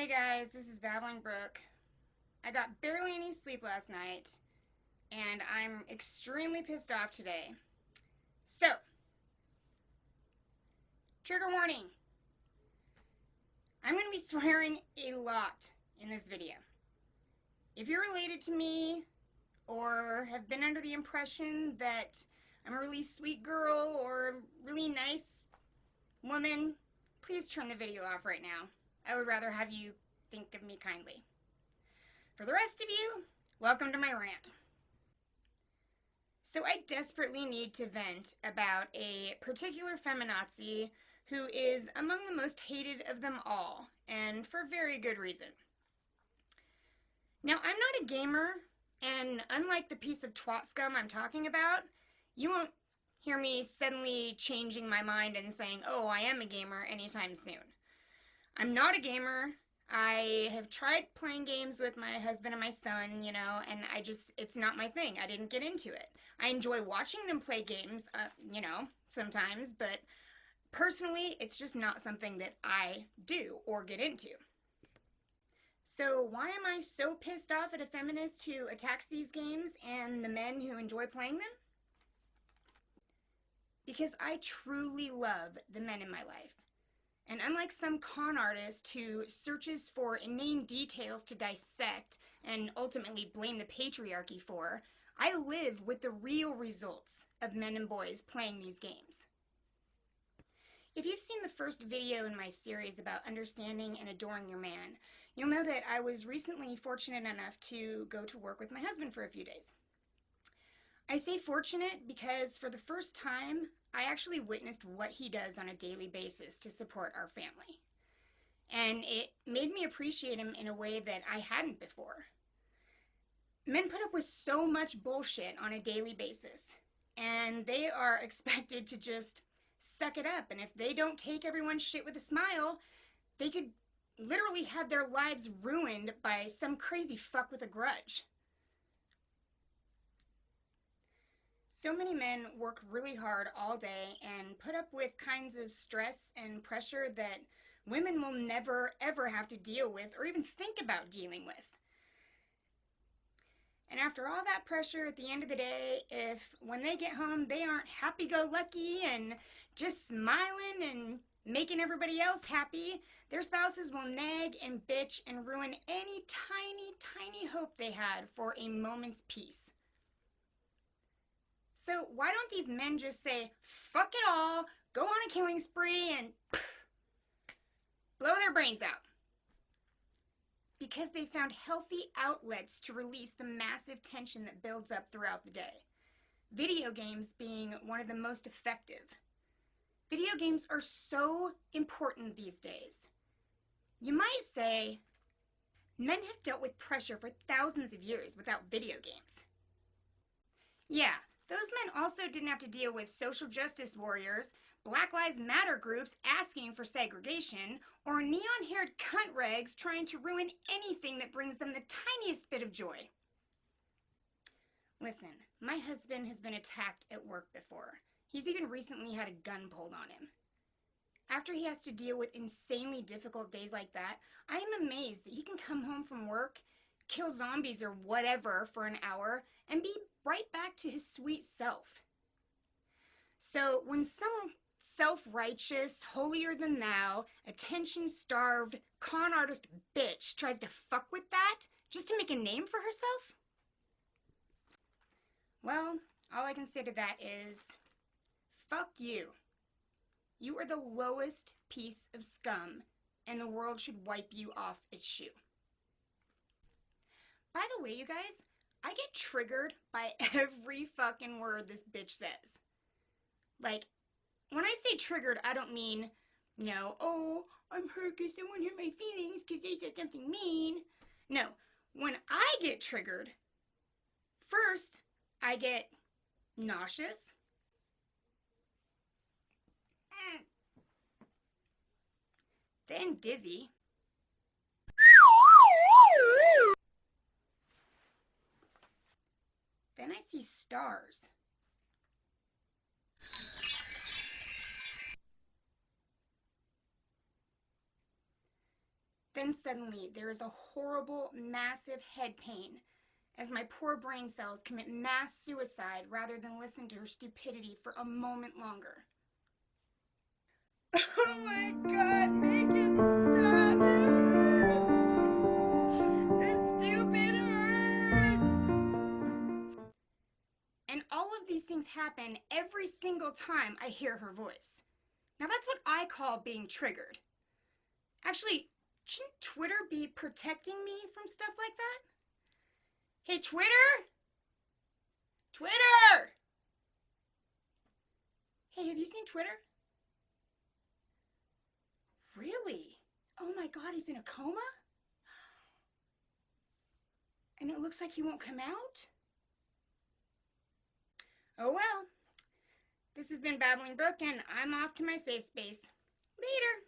Hey guys, this is Babbling Brooke. I got barely any sleep last night, and I'm extremely pissed off today. So, trigger warning. I'm going to be swearing a lot in this video. If you're related to me, or have been under the impression that I'm a really sweet girl or a really nice woman, please turn the video off right now. I would rather have you think of me kindly. For the rest of you, welcome to my rant. So I desperately need to vent about a particular feminazi who is among the most hated of them all, and for very good reason. Now, I'm not a gamer, and unlike the piece of twat scum I'm talking about, you won't hear me suddenly changing my mind and saying, oh, I am a gamer anytime soon. I'm not a gamer. I have tried playing games with my husband and my son, and it's not my thing. I didn't get into it. I enjoy watching them play games, sometimes, but personally, it's just not something that I do or get into. So why am I so pissed off at a feminist who attacks these games and the men who enjoy playing them? Because I truly love the men in my life. And unlike some con artist who searches for inane details to dissect and ultimately blame the patriarchy for, I live with the real results of men and boys playing these games. If you've seen the first video in my series about understanding and adoring your man, you'll know that I was recently fortunate enough to go to work with my husband for a few days. I say fortunate because for the first time, I actually witnessed what he does on a daily basis to support our family. And it made me appreciate him in a way that I hadn't before. Men put up with so much bullshit on a daily basis, and they are expected to just suck it up. And if they don't take everyone's shit with a smile, they could literally have their lives ruined by some crazy fuck with a grudge. So many men work really hard all day and put up with kinds of stress and pressure that women will never ever have to deal with or even think about dealing with. And after all that pressure, at the end of the day, if when they get home they aren't happy-go-lucky and just smiling and making everybody else happy, their spouses will nag and bitch and ruin any tiny hope they had for a moment's peace. So why don't these men just say, fuck it all, go on a killing spree, and blow their brains out? Because they found healthy outlets to release the massive tension that builds up throughout the day. Video games being one of the most effective. Video games are so important these days. You might say, men have dealt with pressure for thousands of years without video games. Yeah. Those men also didn't have to deal with social justice warriors, Black Lives Matter groups asking for segregation, or neon-haired cunt regs trying to ruin anything that brings them the tiniest bit of joy. Listen, my husband has been attacked at work before. He's even recently had a gun pulled on him. After he has to deal with insanely difficult days like that, I am amazed that he can come home from work, kill zombies or whatever for an hour, and be right back to his sweet self. So when some self-righteous, holier-than-thou, attention-starved, con artist bitch tries to fuck with that just to make a name for herself, well, all I can say to that is, fuck you. You are the lowest piece of scum, and the world should wipe you off its shoe. By the way, you guys, I get triggered by every fucking word this bitch says. Like, when I say triggered, I don't mean, oh, I'm hurt because someone hurt my feelings because they said something mean. No, when I get triggered, first, I get nauseous. Then dizzy. Then I see stars. Then suddenly there is a horrible, massive head pain as my poor brain cells commit mass suicide rather than listen to her stupidity for a moment longer. Oh my god, make it stop! It hurts! This stupid hurts! And all of these things happen every single time I hear her voice. Now that's what I call being triggered. Actually, shouldn't Twitter be protecting me from stuff like that? Hey, Twitter? Twitter! Hey, have you seen Twitter? Really? Oh my god, he's in a coma? And it looks like he won't come out? Oh well. This has been Babbling Brooke, and I'm off to my safe space. Later.